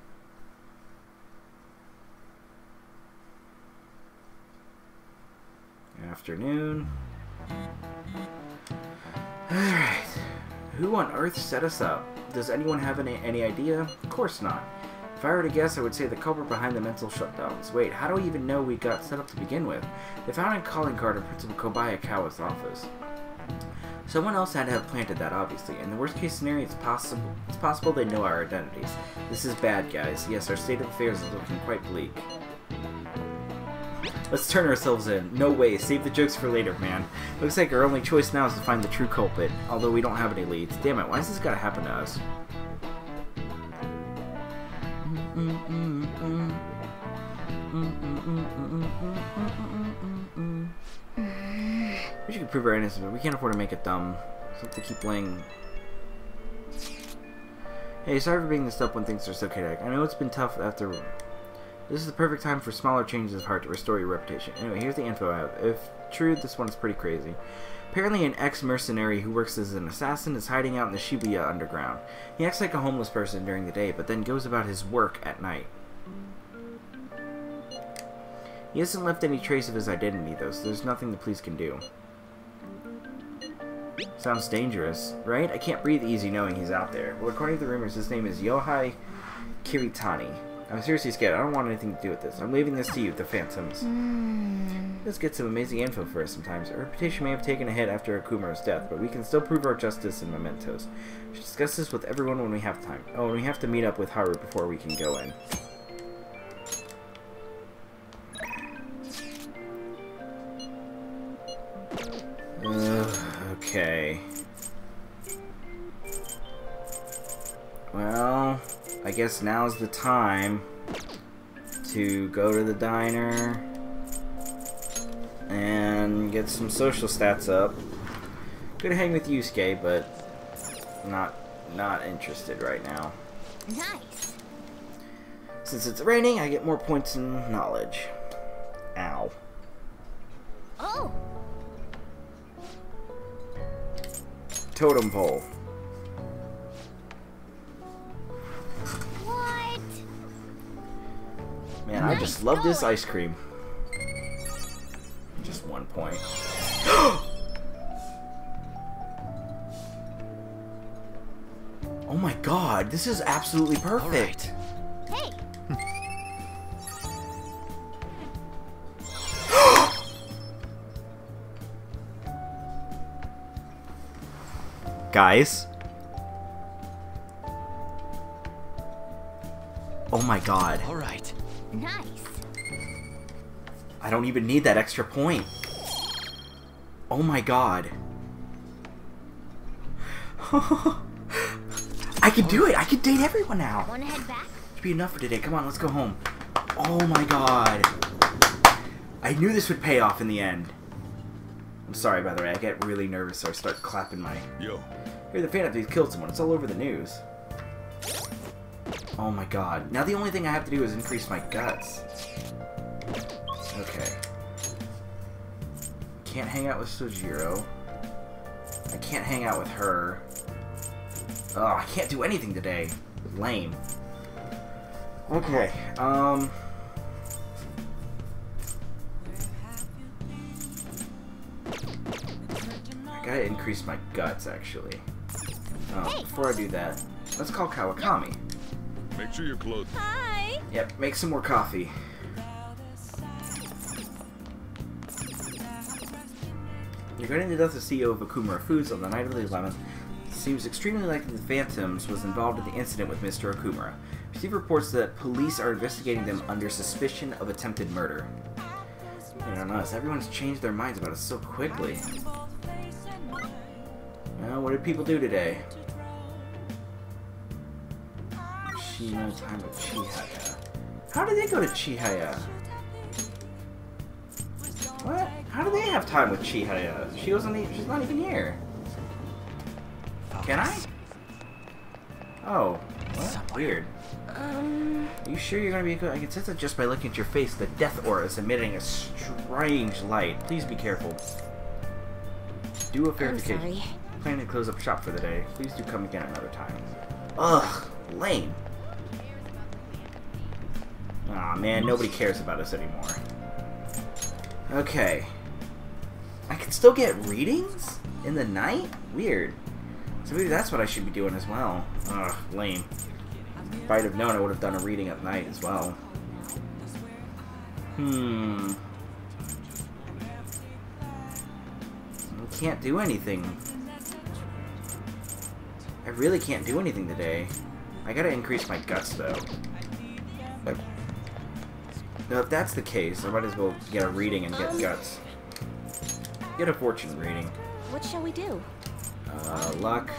Afternoon. Alright. Who on earth set us up? Does anyone have any idea? Of course not. If I were to guess, I would say the culprit behind the mental shutdowns. Wait, how do we even know we got set up to begin with? They found a calling card in Principal Kobayakawa's office. Someone else had to have planted that, obviously. In the worst case scenario, it's possible they know our identities. This is bad, guys. Yes, our state of affairs is looking quite bleak. Let's turn ourselves in. No way. Save the jokes for later, man. Looks like our only choice now is to find the true culprit, although we don't have any leads. Damn it, why has this gotta happen to us? We should prove our innocence, but we can't afford to make it dumb. So we have to keep playing. Hey, sorry for being this up when things are so chaotic. I know it's been tough after. This is the perfect time for smaller changes of heart to restore your reputation. Anyway, here's the info I have. If true, this one is pretty crazy. Apparently, an ex-mercenary who works as an assassin is hiding out in the Shibuya underground. He acts like a homeless person during the day, but then goes about his work at night. He hasn't left any trace of his identity, though, so there's nothing the police can do. Sounds dangerous, right? I can't breathe easy knowing he's out there. Well, according to the rumors, his name is Yohei Kiritani. I'm seriously scared. I don't want anything to do with this. I'm leaving this to you, the Phantoms. Let's get some amazing info for us sometimes. Our reputation may have taken a hit after Okumura's death, but we can still prove our justice in mementos. We should discuss this with everyone when we have time. Oh, and we have to meet up with Haru before we can go in. Okay. Well, I guess now's the time to go to the diner and get some social stats up. Could hang with Yusuke, but not interested right now. Nice. Since it's raining, I get more points in knowledge. Ow. Oh. Totem pole. What? Man, I just love this ice cream. Just 1 point. Oh my god, this is absolutely perfect. Hey. Guys. Oh my god. All right. Nice. I don't even need that extra point. Oh my god. I can do it. I can date everyone now. Wanna head back? Should be enough for today. Come on, let's go home. Oh my god. I knew this would pay off in the end. I'm sorry, by the way. I get really nervous, so I start clapping my... Yo. Here, the Phantoms killed someone. It's all over the news. Oh my god. Now the only thing I have to do is increase my guts. Okay. Can't hang out with Sojiro. I can't hang out with her. Oh, I can't do anything today. Lame. Okay, I gotta increase my guts, actually. Oh, before I do that, let's call Kawakami. Make sure you're clothed. Hi. Yep, make some more coffee. You're going to death the CEO of Okumura Foods on the night of the 11th. It seems extremely likely the Phantoms was involved in the incident with Mr. Okumura. Received reports that police are investigating them under suspicion of attempted murder. I don't know, everyone's changed their minds about it so quickly. Well, what did people do today? Shino time with Chihaya. How did they go to Chihaya? What? How do they have time with Chihaya? She's not even here. Can I? Oh, what? Weird. Are you sure you're gonna be good? I can sense it just by looking at your face. The death aura is emitting a strange light. Please be careful. Do a verification. I'm sorry. Planning to close up shop for the day. Please do come again another time. Ugh, lame. Aw, man, nobody cares about us anymore. Okay. I can still get readings in the night? Weird. So maybe that's what I should be doing as well. Ugh, lame. If I'd have known, I would have done a reading at night as well. I can't do anything. I really can't do anything today. I gotta increase my guts, though. Now, if that's the case, I might as well get a reading and get guts. Get a fortune reading. What shall we do? Luck.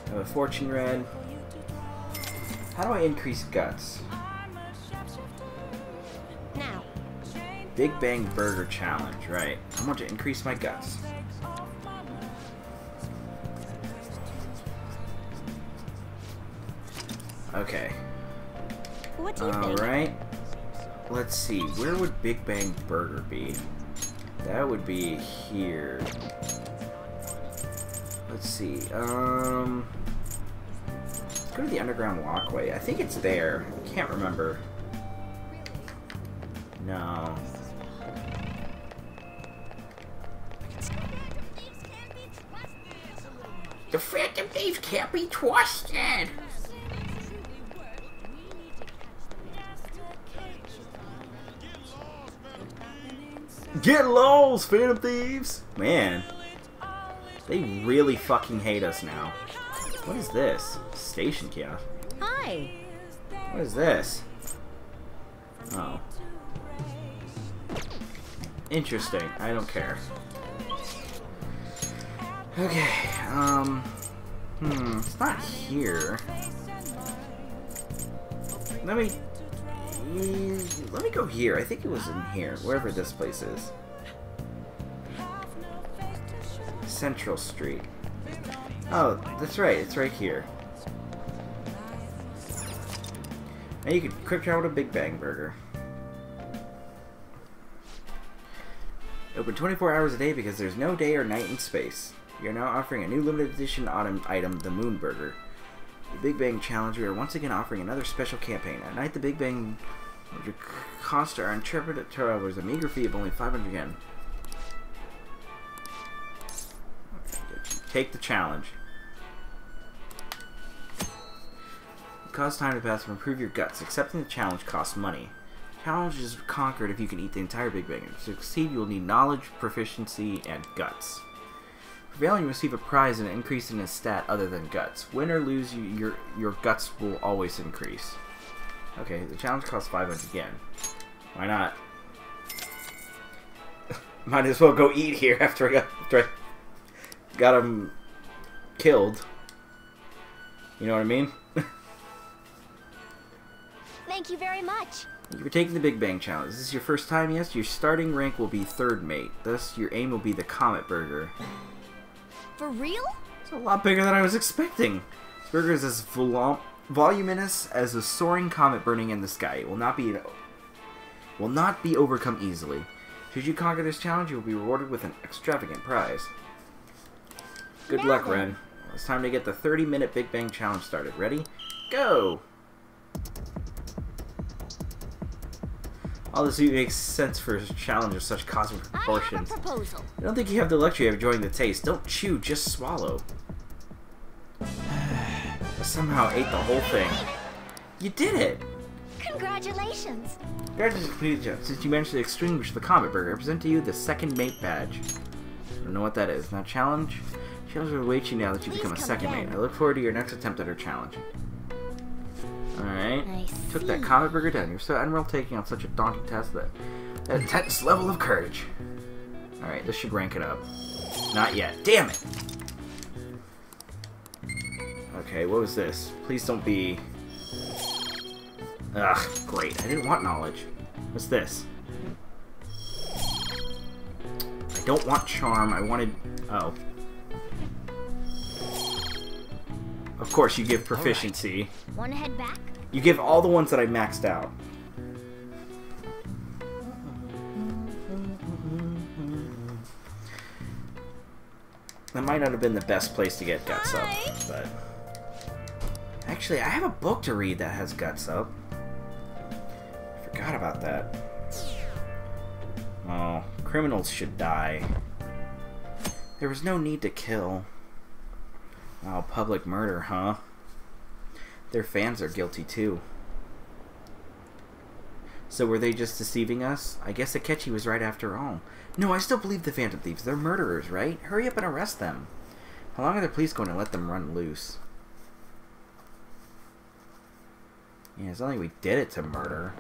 Have a fortune read. How do I increase guts? Now. Big Bang Burger Challenge, right. I want to increase my guts. Okay. What do you think? Alright. Let's see. Where would Big Bang Burger be? That would be here. Let's see. Let's go to the underground walkway. I think it's there. I can't remember. No. The Phantom Thieves can't be trusted! Get lost, Phantom Thieves! Man. They really fucking hate us now. What is this? Station kiosk. Hi! What is this? Oh. Interesting. I don't care. Okay, it's not here. Let me go here. I think it was in here, wherever this place is. Central Street. Oh, that's right. It's right here. Now you can quick travel to Big Bang Burger. Open 24 hours a day because there's no day or night in space. We are now offering a new limited edition item, the Moon Burger. The Big Bang Challenge, we are once again offering another special campaign. At night, the Big Bang would cost our intrepid travelers a meager fee of only 500 yen. Take the challenge. It costs time to pass and improve your guts. Accepting the challenge costs money. Challenge is conquered if you can eat the entire Big Bang. To succeed, you will need knowledge, proficiency, and guts. Prevailing, you receive a prize and an increase in a stat other than guts. Win or lose, your guts will always increase. Okay, the challenge costs 500 yen. Why not? Might as well go eat here after I got him killed. You know what I mean? Thank you very much. Thank you for taking the Big Bang Challenge. Is this your first time? Yes. Your starting rank will be third mate. Thus, your aim will be the Comet Burger. For real? It's a lot bigger than I was expecting. This burger is as voluminous as a soaring comet burning in the sky. It will not be overcome easily. Should you conquer this challenge, you will be rewarded with an extravagant prize. Good luck, Ren. It's time to get the 30-minute Big Bang Challenge started. Ready? Go! All this makes sense for a challenge of such cosmic proportions. I have a proposal. I don't think you have the luxury of enjoying the taste. Don't chew, just swallow. I somehow ate the whole thing. You did it! Congratulations! Congratulations, since you managed to extinguish the Comet Burger, I present to you the second mate badge. I don't know what that is. Now challenge will await you now that you become a second mate. I look forward to your next attempt at our challenge. Alright. Took that Comet Burger down. You're so admirable taking on such a daunting task that intense level of courage. Alright, this should rank it up. Not yet. Damn it! Okay, what was this? Please don't be... Ugh, great. I didn't want knowledge. What's this? I don't want charm. I wanted... Oh. Of course, you give proficiency. Right. Want to head back? You give all the ones that I maxed out. That might not have been the best place to get guts up, but... Actually, I have a book to read that has guts up. I forgot about that. Oh, Criminals should die. There was no need to kill. Oh, public murder, huh? Their fans are guilty too. So were they just deceiving us? I guess Akechi was right after all. No, I still believe the Phantom Thieves. They're murderers, right? Hurry up and arrest them. How long are the police going to let them run loose? Yeah, it's not like we did it to murder.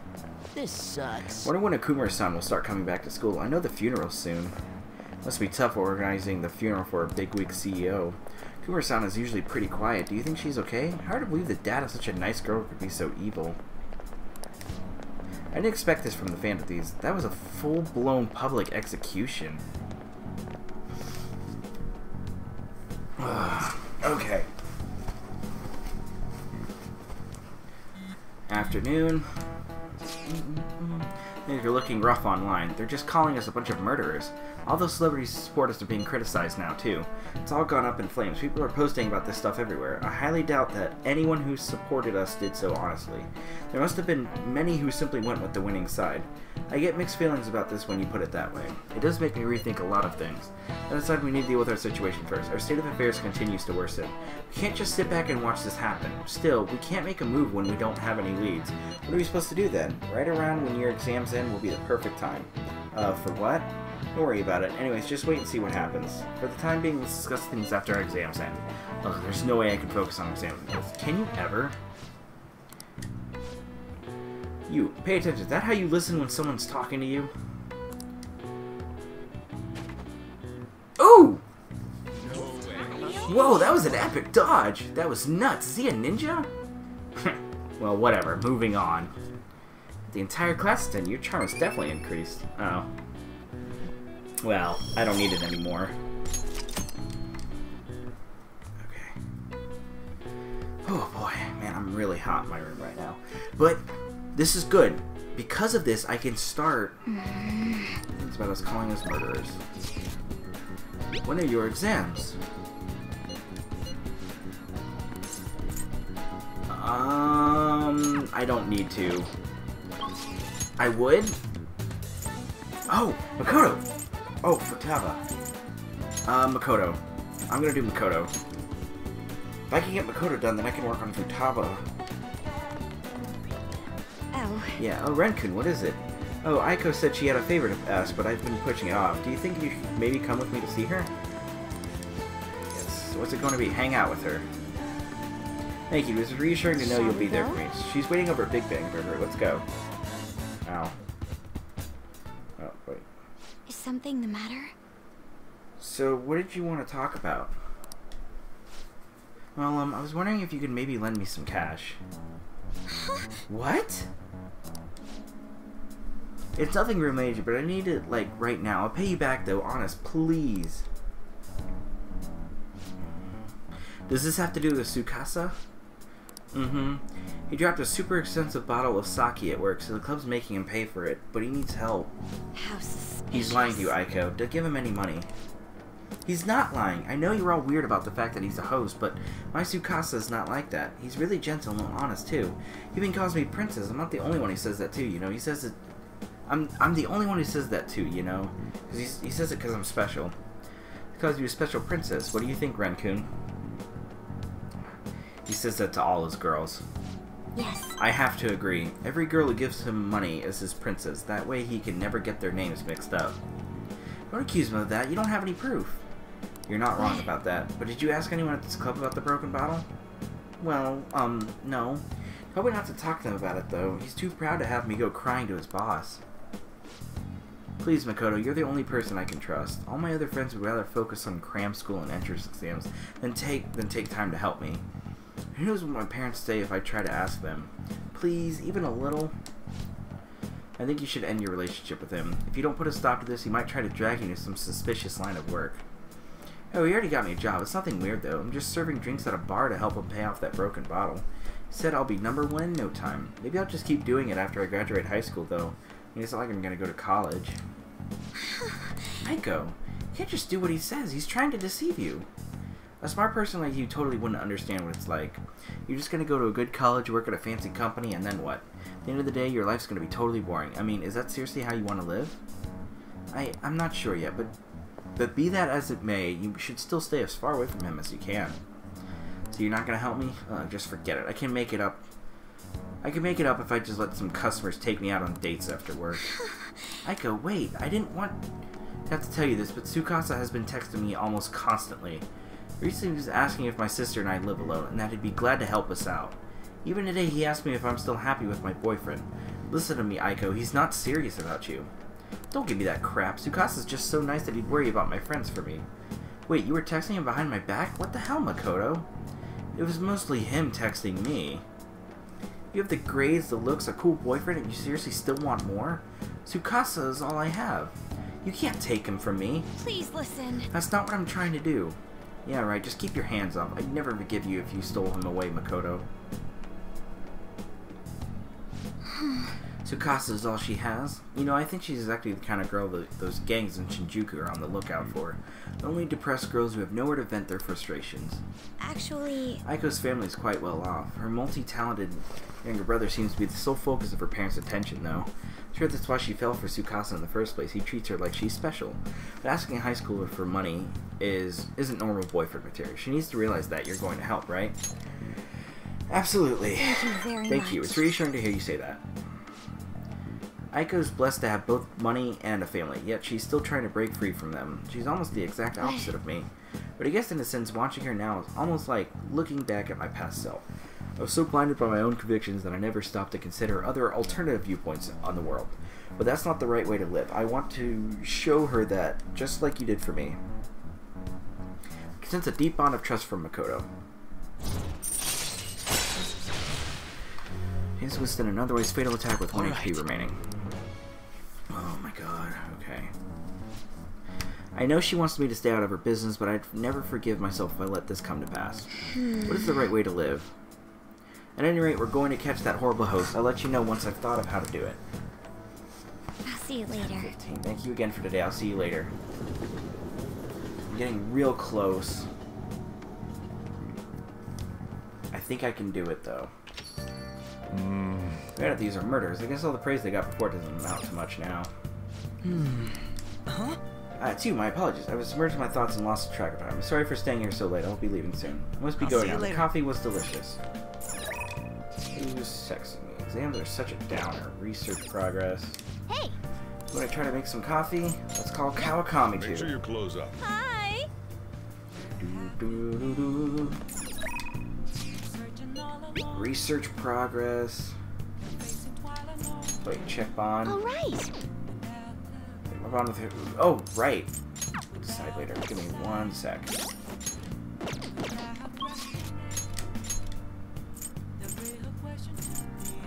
This sucks. Wonder when Okumura-san will start coming back to school. I know the funeral's soon. Must be tough organizing the funeral for a bigwig CEO. Okumura-san is usually pretty quiet. Do you think she's okay? Hard to believe that Dad, such a nice girl, could be so evil. I didn't expect this from the Phantom Thieves. That was a full-blown public execution. Okay. Afternoon. Things are looking rough online. They're just calling us a bunch of murderers. All those celebrities who support us are being criticized now, too. It's all gone up in flames. People are posting about this stuff everywhere. I highly doubt that anyone who supported us did so honestly. There must have been many who simply went with the winning side. I get mixed feelings about this when you put it that way. It does make me rethink a lot of things. That aside, we need to deal with our situation first. Our state of affairs continues to worsen. We can't just sit back and watch this happen. Still, we can't make a move when we don't have any leads. What are we supposed to do then? Right around when your exam's end will be the perfect time. For what? Don't worry about it. Anyways, just wait and see what happens. For the time being, let's discuss things after our exams end. Ugh, there's no way I can focus on exams. Can you ever? You, pay attention. Is that how you listen when someone's talking to you? Ooh! Whoa, that was an epic dodge. That was nuts. Is he a ninja? Well, whatever. Moving on. The entire class is 10. Your charm has definitely increased. Oh. Well, I don't need it anymore. Okay. Oh boy, man, I'm really hot in my room right now. But this is good. Because of this, I can start things about us calling us murderers. When are your exams? I don't need to. I would? Oh, Makoto! Oh, Futaba. Makoto. I'm gonna do Makoto. If I can get Makoto done, then I can work on Futaba. Oh. Yeah, oh, Renkun, what is it? Oh, Aiko said she had a favor to ask, but I've been pushing it off. Do you think you should maybe come with me to see her? Yes. What's it going to be? Hang out with her. Thank you. It was reassuring to know you'll be there for me. She's waiting over at Big Bang River. Let's go. Ow. Oh, wait. Is something the matter? So, what did you want to talk about? Well, I was wondering if you could maybe lend me some cash. What? It's nothing real major, but I need it, like, right now. I'll pay you back, though. Honest, please. Does this have to do with Tsukasa? Mm-hmm. He dropped a super expensive bottle of sake at work, so the club's making him pay for it, but he needs help. How suspicious. He's lying to you, Aiko. Don't give him any money. He's not lying. I know you're all weird about the fact that he's a host, but my Tsukasa is not like that. He's really gentle and honest, too. He even calls me princess. I'm not the only one who says that, too, you know. He says it... I'm the only one who says that, too, you know. Because he says it because I'm special. He calls you a special princess. What do you think, Renkun? He says that to all his girls. Yes. I have to agree. Every girl who gives him money is his princess. That way he can never get their names mixed up. Don't accuse him of that. You don't have any proof. You're not wrong about that. But did you ask anyone at this club about the broken bottle? Well, no. Probably not to talk to them about it, though. He's too proud to have me go crying to his boss. Please, Makoto, you're the only person I can trust. All my other friends would rather focus on cram school and entrance exams than take time to help me. Who knows what my parents say if I try to ask them? Please, even a little? I think you should end your relationship with him. If you don't put a stop to this, he might try to drag you into some suspicious line of work. Oh, he already got me a job. It's nothing weird, though. I'm just serving drinks at a bar to help him pay off that broken bottle. He said I'll be #1 in no time. Maybe I'll just keep doing it after I graduate high school, though. I mean, it's not like I'm gonna go to college. Aiko, you can't just do what he says. He's trying to deceive you. A smart person like you totally wouldn't understand what it's like. You're just gonna go to a good college, work at a fancy company, and then what? At the end of the day, your life's gonna be totally boring. I mean, is that seriously how you want to live? I'm not sure yet, but be that as it may, you should still stay as far away from him as you can. So you're not gonna help me? Just forget it. I can make it up. I can make it up if I just let some customers take me out on dates after work. Aiko, wait, I didn't want to have to tell you this, but Tsukasa has been texting me almost constantly. Recently he was asking if my sister and I live alone, and that he'd be glad to help us out. Even today he asked me if I'm still happy with my boyfriend. Listen to me, Aiko, he's not serious about you. Don't give me that crap. Tsukasa's just so nice that he'd worry about my friends for me. Wait, you were texting him behind my back? What the hell, Makoto? It was mostly him texting me. You have the grades, the looks, a cool boyfriend, and you seriously still want more? Tsukasa is all I have. You can't take him from me. Please listen. That's not what I'm trying to do. Yeah, right, just keep your hands off. I'd never forgive you if you stole him away, Makoto. Tsukasa is all she has. You know, I think she's exactly the kind of girl that those gangs in Shinjuku are on the lookout for. Only depressed girls who have nowhere to vent their frustrations. Actually... Aiko's family is quite well off. Her multi-talented younger brother seems to be the sole focus of her parents' attention, though. Sure, that's why she fell for Tsukasa in the first place. He treats her like she's special. But asking a high schooler for money isn't normal boyfriend material. She needs to realize that you're going to help, right? Absolutely. Thank you very much. Thank you. It's reassuring to hear you say that. Aiko's blessed to have both money and a family, yet she's still trying to break free from them. She's almost the exact opposite of me. But I guess in a sense, watching her now is almost like looking back at my past self. I was so blinded by my own convictions that I never stopped to consider other alternative viewpoints on the world. But that's not the right way to live. I want to show her that, just like you did for me. I sense a deep bond of trust from Makoto. He's withstood another way's fatal attack with 1 HP remaining. Oh my god, okay. I know she wants me to stay out of her business, but I'd never forgive myself if I let this come to pass. What is the right way to live? At any rate, we're going to catch that horrible host. I'll let you know once I've thought of how to do it. I'll see you later. 15. Thank you again for today. I'll see you later. I'm getting real close. I think I can do it, though. Granted, these are murders. I guess all the praise they got before doesn't amount to much now. Huh? It's you. My apologies. I was submerged in my thoughts and lost track of time. I'm sorry for staying here so late. I'll be leaving soon. I must be going now. The coffee was delicious. Who's sexing me? Exams are such a downer. Research progress. Hey! When I try to make some coffee, let's call Kawakami too. Make sure you close up. Hi! Research progress. Wait, check bond. All right. My bond with her. Oh, right. We'll decide later. Give me 1 sec.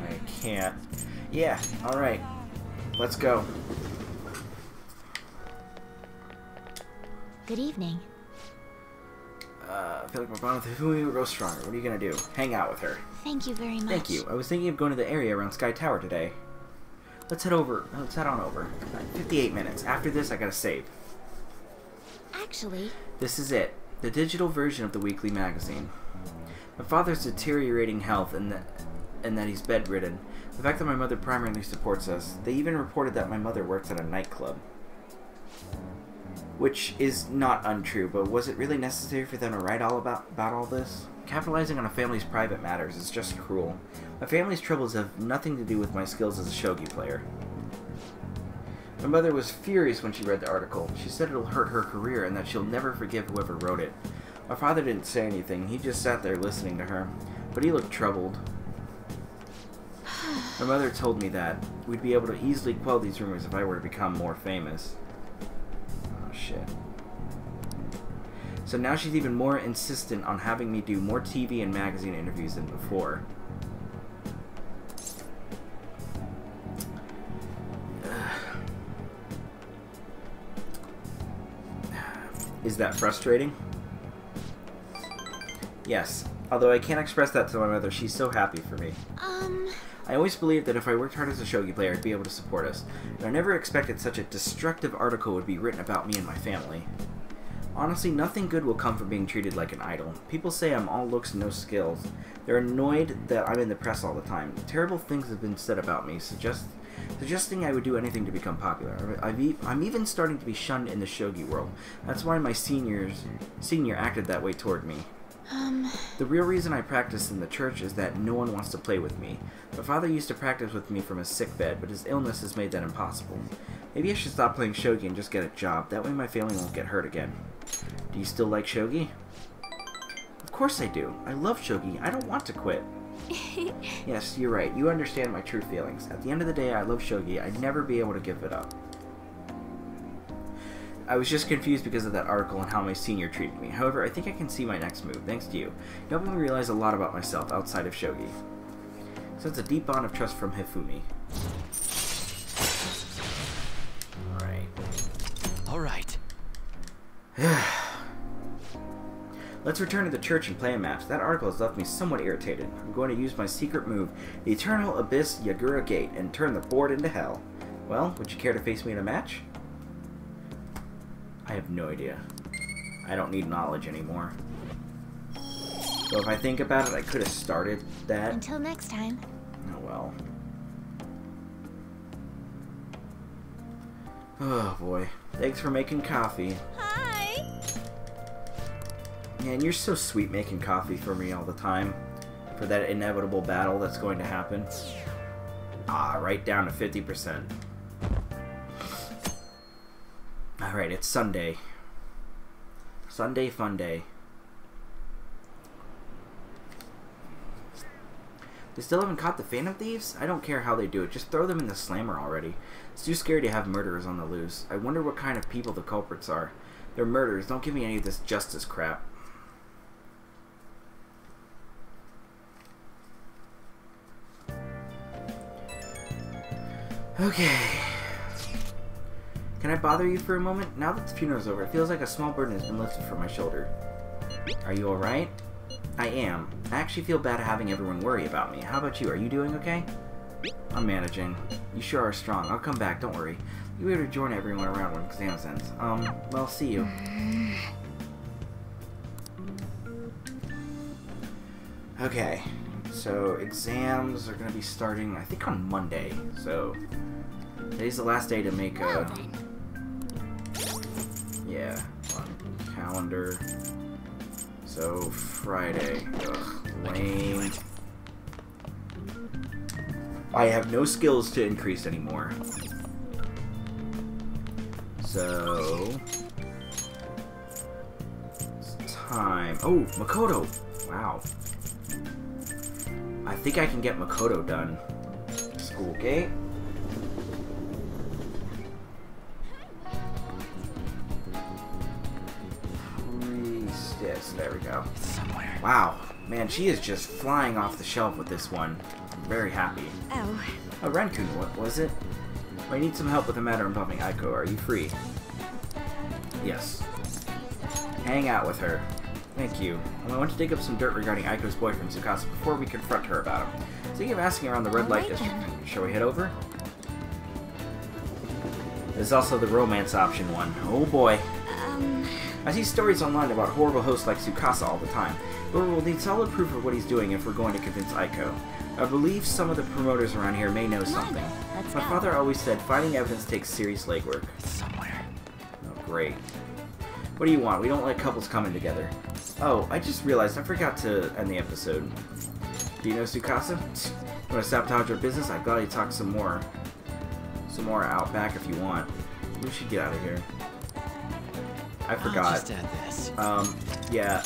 I can't. Yeah. All right. Let's go. Good evening. I feel like my bond with Hifumi will grow stronger. What are you gonna do? Hang out with her. Thank you very much. Thank you. I was thinking of going to the area around Sky Tower today. Let's head over. Let's head on over. 58 minutes. After this, I gotta save. Actually... This is it. The digital version of the weekly magazine. My father's deteriorating health and that he's bedridden. The fact that my mother primarily supports us. They even reported that my mother works at a nightclub. Which is not untrue, but was it really necessary for them to write all about all this? Capitalizing on a family's private matters is just cruel. My family's troubles have nothing to do with my skills as a shogi player. My mother was furious when she read the article. She said it'll hurt her career and that she'll never forgive whoever wrote it. My father didn't say anything. He just sat there listening to her. But he looked troubled. My mother told me that we'd be able to easily quell these rumors if I were to become more famous. Oh, shit. So now she's even more insistent on having me do more TV and magazine interviews than before. Is that frustrating? Yes. Although I can't express that to my mother, she's so happy for me. I always believed that if I worked hard as a shogi player, I'd be able to support us. But I never expected such a destructive article would be written about me and my family. Honestly, nothing good will come from being treated like an idol. People say I'm all looks and no skills. They're annoyed that I'm in the press all the time. Terrible things have been said about me, suggesting I would do anything to become popular. I'm even starting to be shunned in the shogi world. That's why my senior acted that way toward me. The real reason I practice in the church is that no one wants to play with me. My father used to practice with me from his sickbed, but his illness has made that impossible. Maybe I should stop playing shogi and just get a job. That way my family won't get hurt again. Do you still like shogi? Of course I do. I love shogi. I don't want to quit. Yes, you're right. You understand my true feelings. At the end of the day, I love shogi. I'd never be able to give it up. I was just confused because of that article and how my senior treated me. However, I think I can see my next move, thanks to you. You helped me realize a lot about myself outside of shogi. So it's a deep bond of trust from Hifumi. Alright. Let's return to the church and play a match. That article has left me somewhat irritated. I'm going to use my secret move, the Eternal Abyss Yagura Gate, and turn the board into hell. Well, would you care to face me in a match? I have no idea. I don't need knowledge anymore. So if I think about it, I could have started that. Until next time. Oh well. Oh boy. Thanks for making coffee. Hi! Man, you're so sweet making coffee for me all the time. For that inevitable battle that's going to happen. Ah, right down to 50%. Alright, it's Sunday. Sunday fun day. They still haven't caught the Phantom Thieves? I don't care how they do it, just throw them in the slammer already. It's too scary to have murderers on the loose. I wonder what kind of people the culprits are. They're murderers, don't give me any of this justice crap. Okay. Can I bother you for a moment? Now that the funeral's over, it feels like a small burden has been lifted from my shoulder. Are you alright? I am. I actually feel bad having everyone worry about me. How about you? Are you doing okay? I'm managing. You sure are strong. I'll come back, don't worry. You'll be able to join everyone around when exam ends. Well, see you. Okay. So, exams are gonna be starting, I think, on Monday. So, today's the last day to make a... Yeah, on calendar. So, Friday. Ugh, lame. I have no skills to increase anymore. So... It's time. Oh, Makoto! Wow. I think I can get Makoto done. School gate. Yes, there we go. Somewhere. Wow. Man, she is just flying off the shelf with this one. I'm very happy. Oh. Oh, Renkun, what was it? I need some help with a matter involving Aiko. Are you free? Yes. Hang out with her. Thank you. I want to dig up some dirt regarding Aiko's boyfriend, Tsukasa, before we confront her about him. Thinking of asking around the red light district. Shall we head over? There's also the romance option one. Oh boy. I see stories online about horrible hosts like Tsukasa all the time. But we'll need solid proof of what he's doing if we're going to convince Aiko. I believe some of the promoters around here may know something. My father always said finding evidence takes serious legwork. Somewhere. Oh, great. What do you want? We don't like couples coming together. Oh, I just realized I forgot to end the episode. Do you know Tsukasa? You want to sabotage our business? I'd gladly talk some more out back if you want. We should get out of here. I forgot. I'll just add this. Yeah.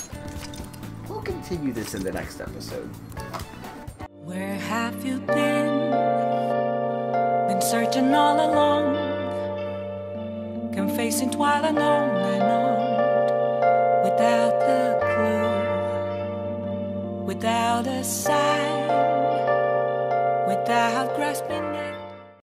We'll continue this in the next episode. Where have you been? Been searching all along. Confessing while alone and on. Without a clue. Without a sign. Without grasping it.